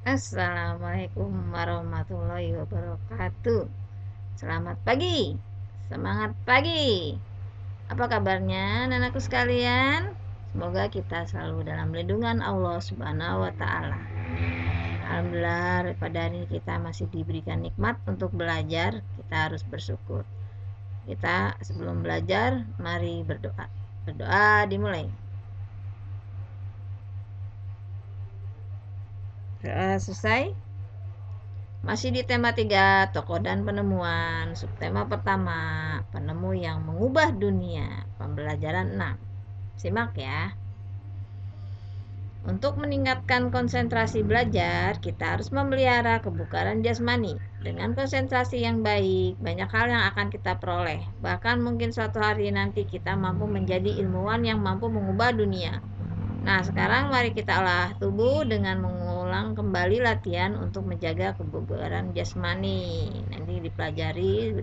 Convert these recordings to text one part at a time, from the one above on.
Assalamualaikum warahmatullahi wabarakatuh. Selamat pagi, semangat pagi. Apa kabarnya, anakku sekalian? Semoga kita selalu dalam lindungan Allah Subhanahu wa Ta'ala. Alhamdulillah, pada hari ini kita masih diberikan nikmat untuk belajar. Kita harus bersyukur. Kita sebelum belajar, mari berdoa. Berdoa dimulai. Doa selesai. Masih di tema 3, tokoh dan penemuan. Subtema pertama, penemu yang mengubah dunia. Pembelajaran 6. Simak ya. Untuk meningkatkan konsentrasi belajar, kita harus memelihara kebugaran jasmani. Dengan konsentrasi yang baik, banyak hal yang akan kita peroleh. Bahkan mungkin suatu hari nanti kita mampu menjadi ilmuwan yang mampu mengubah dunia. Nah, sekarang mari kita olah tubuh dengan mengulang kembali latihan untuk menjaga kebugaran jasmani. Nanti dipelajari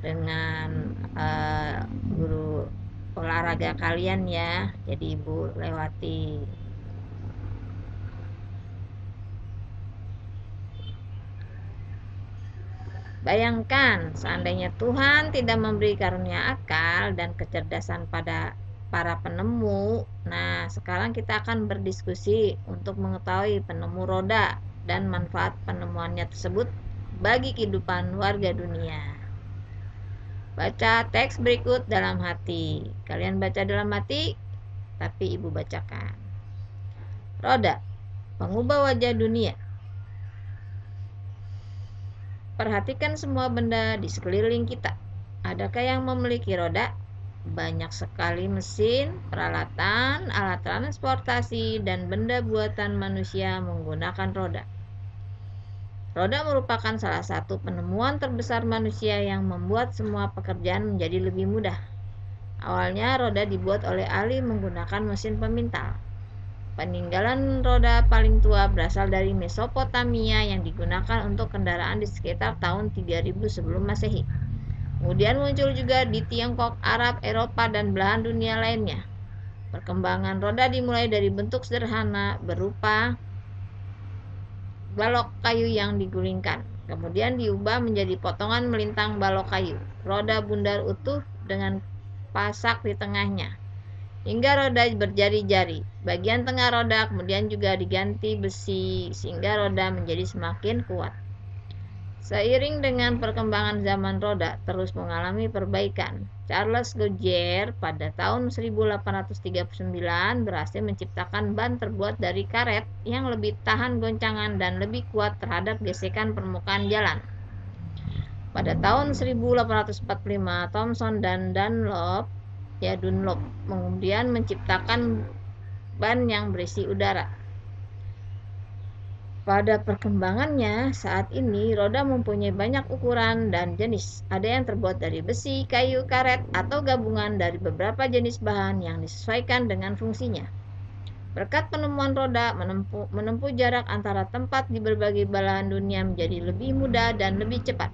dengan guru olahraga kalian ya. Jadi Ibu lewati. Bayangkan seandainya Tuhan tidak memberi karunia akal dan kecerdasan pada para penemu. Nah, sekarang kita akan berdiskusi untuk mengetahui penemu roda dan manfaat penemuannya tersebut bagi kehidupan warga dunia. Baca teks berikut dalam hati. Kalian baca dalam hati, tapi Ibu bacakan. Roda, pengubah wajah dunia. Perhatikan semua benda di sekeliling kita. Adakah yang memiliki roda? Banyak sekali mesin, peralatan, alat transportasi, dan benda buatan manusia menggunakan roda. Roda merupakan salah satu penemuan terbesar manusia yang membuat semua pekerjaan menjadi lebih mudah. Awalnya roda dibuat oleh ahli menggunakan mesin pemintal. Peninggalan roda paling tua berasal dari Mesopotamia yang digunakan untuk kendaraan di sekitar tahun 3000 sebelum Masehi. Kemudian muncul juga di Tiongkok, Arab, Eropa, dan belahan dunia lainnya. Perkembangan roda dimulai dari bentuk sederhana berupa balok kayu yang digulingkan. Kemudian diubah menjadi potongan melintang balok kayu. Roda bundar utuh dengan pasak di tengahnya hingga roda berjari-jari. Bagian tengah roda kemudian juga diganti besi sehingga roda menjadi semakin kuat. Seiring dengan perkembangan zaman roda terus mengalami perbaikan. Charles Goodyear pada tahun 1839 berhasil menciptakan ban terbuat dari karet yang lebih tahan goncangan dan lebih kuat terhadap gesekan permukaan jalan. Pada tahun 1845, Thomson dan Dunlop kemudian menciptakan ban yang berisi udara. Pada perkembangannya, saat ini roda mempunyai banyak ukuran dan jenis. Ada yang terbuat dari besi, kayu, karet, atau gabungan dari beberapa jenis bahan yang disesuaikan dengan fungsinya. Berkat penemuan roda, menempuh jarak antara tempat di berbagai belahan dunia menjadi lebih mudah dan lebih cepat.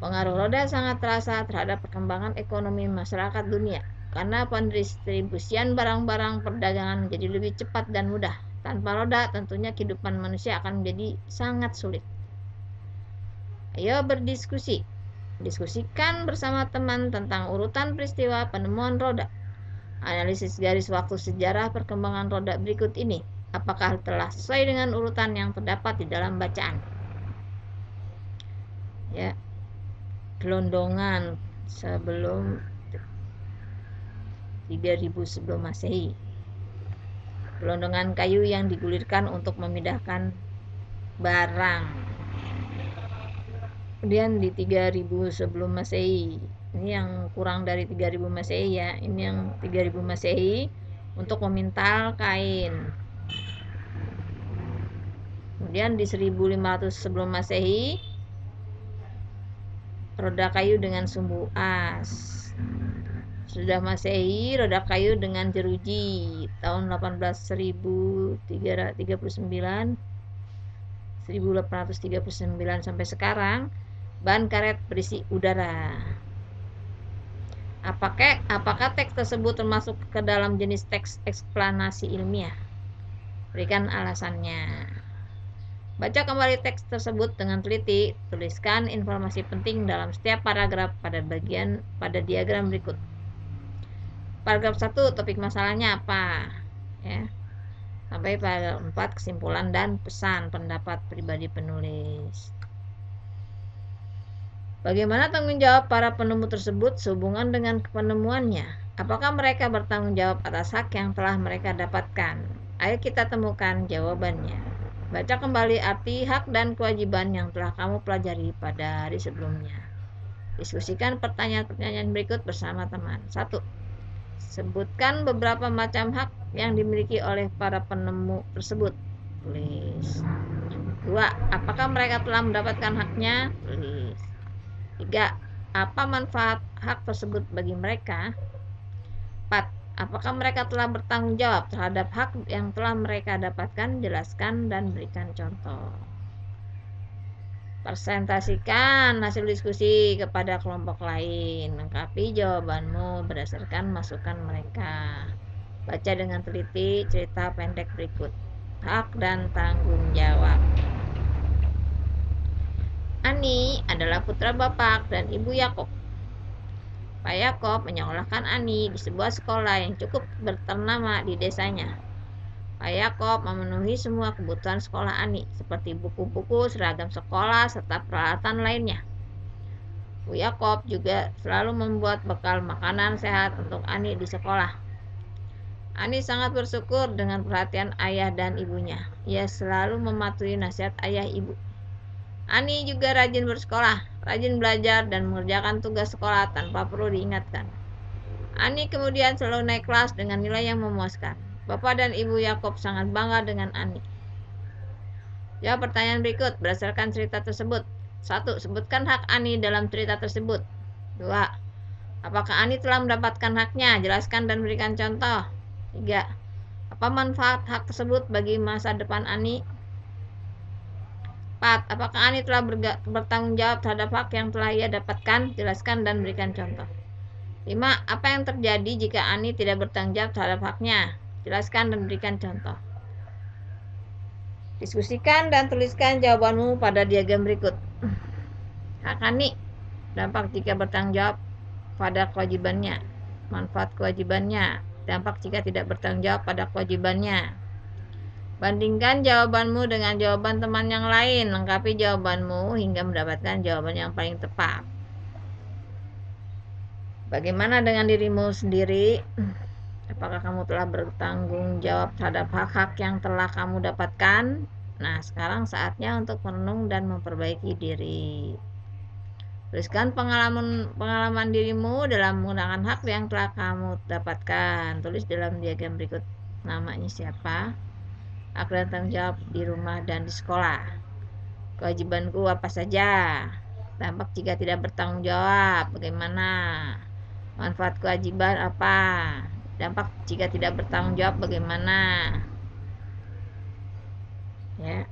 Pengaruh roda sangat terasa terhadap perkembangan ekonomi masyarakat dunia, karena pendistribusian barang-barang perdagangan menjadi lebih cepat dan mudah. Tanpa roda, tentunya kehidupan manusia akan menjadi sangat sulit. Ayo berdiskusi. Diskusikan bersama teman tentang urutan peristiwa penemuan roda. Analisis garis waktu sejarah perkembangan roda berikut ini. Apakah telah sesuai dengan urutan yang terdapat di dalam bacaan? Ya, gelondongan sebelum 3000 sebelum Masehi. Gelondongan kayu yang digulirkan untuk memindahkan barang. Kemudian di 3000 sebelum Masehi. Ini yang kurang dari 3000 Masehi ya. Ini yang 3000 Masehi untuk memintal kain. Kemudian di 1500 sebelum Masehi, roda kayu dengan sumbu as. Sudah Masehi, roda kayu dengan jeruji. Tahun 1839 sampai sekarang, ban karet berisi udara. Apakah teks tersebut termasuk ke dalam jenis teks eksplanasi ilmiah? Berikan alasannya. Baca kembali teks tersebut dengan teliti. Tuliskan informasi penting dalam setiap paragraf pada diagram berikut. Paragraf 1, topik masalahnya apa? Ya. Sampai paragraf 4, kesimpulan dan pesan pendapat pribadi penulis. Bagaimana tanggung jawab para penemu tersebut sehubungan dengan penemuannya? Apakah mereka bertanggung jawab atas hak yang telah mereka dapatkan? Ayo kita temukan jawabannya. Baca kembali arti hak dan kewajiban yang telah kamu pelajari pada hari sebelumnya. Diskusikan pertanyaan-pertanyaan berikut bersama teman. 1. Sebutkan beberapa macam hak yang dimiliki oleh para penemu tersebut. Tulis. 2. Apakah mereka telah mendapatkan haknya? Tulis. 3. Apa manfaat hak tersebut bagi mereka? 4. Apakah mereka telah bertanggung jawab terhadap hak yang telah mereka dapatkan? Jelaskan dan berikan contoh. Presentasikan hasil diskusi kepada kelompok lain. Lengkapi jawabanmu berdasarkan masukan mereka. Baca dengan teliti cerita pendek berikut. Hak dan tanggung jawab. Ani adalah putra bapak dan ibu Yakob. Pak Yakob menyekolahkan Ani di sebuah sekolah yang cukup ternama di desanya. Pak Yakob memenuhi semua kebutuhan sekolah Ani, seperti buku-buku, seragam sekolah, serta peralatan lainnya. Bu Yakob juga selalu membuat bekal makanan sehat untuk Ani di sekolah. Ani sangat bersyukur dengan perhatian ayah dan ibunya. Ia selalu mematuhi nasihat ayah ibu. Ani juga rajin bersekolah, rajin belajar dan mengerjakan tugas sekolah tanpa perlu diingatkan. Ani kemudian selalu naik kelas dengan nilai yang memuaskan. Bapak dan Ibu Yakob sangat bangga dengan Ani. Jawab pertanyaan berikut berdasarkan cerita tersebut. 1. Sebutkan hak Ani dalam cerita tersebut. 2. Apakah Ani telah mendapatkan haknya? Jelaskan dan berikan contoh. 3. Apa manfaat hak tersebut bagi masa depan Ani? 4. Apakah Ani telah bertanggung jawab terhadap hak yang telah ia dapatkan? Jelaskan dan berikan contoh. 5. Apa yang terjadi jika Ani tidak bertanggung jawab terhadap haknya? Jelaskan dan berikan contoh. Diskusikan dan tuliskan jawabanmu pada diagram berikut. Hak Ani, dampak jika bertanggung jawab pada kewajibannya. Manfaat kewajibannya, dampak jika tidak bertanggung jawab pada kewajibannya. Bandingkan jawabanmu dengan jawaban teman yang lain. Lengkapi jawabanmu hingga mendapatkan jawaban yang paling tepat. Bagaimana dengan dirimu sendiri? Apakah kamu telah bertanggung jawab terhadap hak-hak yang telah kamu dapatkan? Nah, sekarang saatnya untuk merenung dan memperbaiki diri. Tuliskan pengalaman dirimu dalam menggunakan hak yang telah kamu dapatkan. Tulis dalam diagram berikut. Namanya siapa? Hak dan tanggung jawab di rumah dan di sekolah. Kewajibanku apa saja? Dampak jika tidak bertanggung jawab, bagaimana? Manfaat kewajiban apa? Dampak jika tidak bertanggung jawab bagaimana? Ya,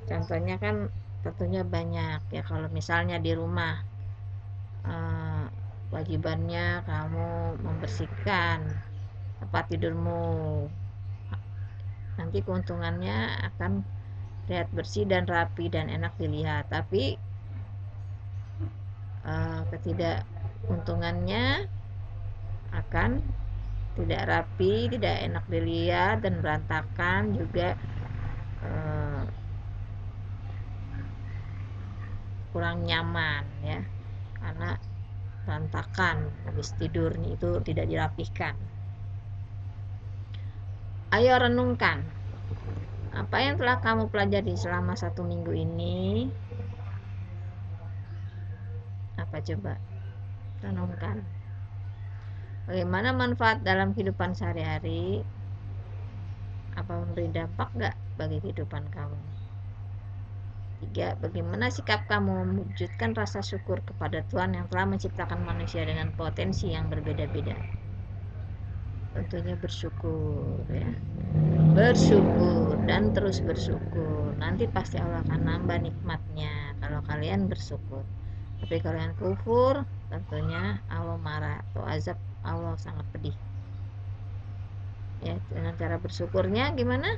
contohnya kan tentunya banyak ya. Kalau misalnya di rumah, wajibannya kamu membersihkan tempat tidurmu, nanti keuntungannya akan terlihat bersih dan rapi dan enak dilihat. Tapi ketidakuntungannya akan tidak rapi, tidak enak dilihat dan berantakan juga, kurang nyaman ya, karena berantakan habis tidurnya itu tidak dirapihkan. Ayo renungkan apa yang telah kamu pelajari selama 1 minggu ini. Apa coba? Renungkan. Bagaimana manfaat dalam kehidupan sehari-hari? Apa memberi dampak gak bagi kehidupan kamu? 3. Bagaimana sikap kamu mewujudkan rasa syukur kepada Tuhan yang telah menciptakan manusia dengan potensi yang berbeda-beda? Tentunya bersyukur ya. Bersyukur dan terus bersyukur. Nanti pasti Allah akan nambah nikmatnya kalau kalian bersyukur. Tapi kalau kalian kufur, tentunya Allah marah atau azab Allah sangat pedih. Ya, dengan cara bersyukurnya gimana?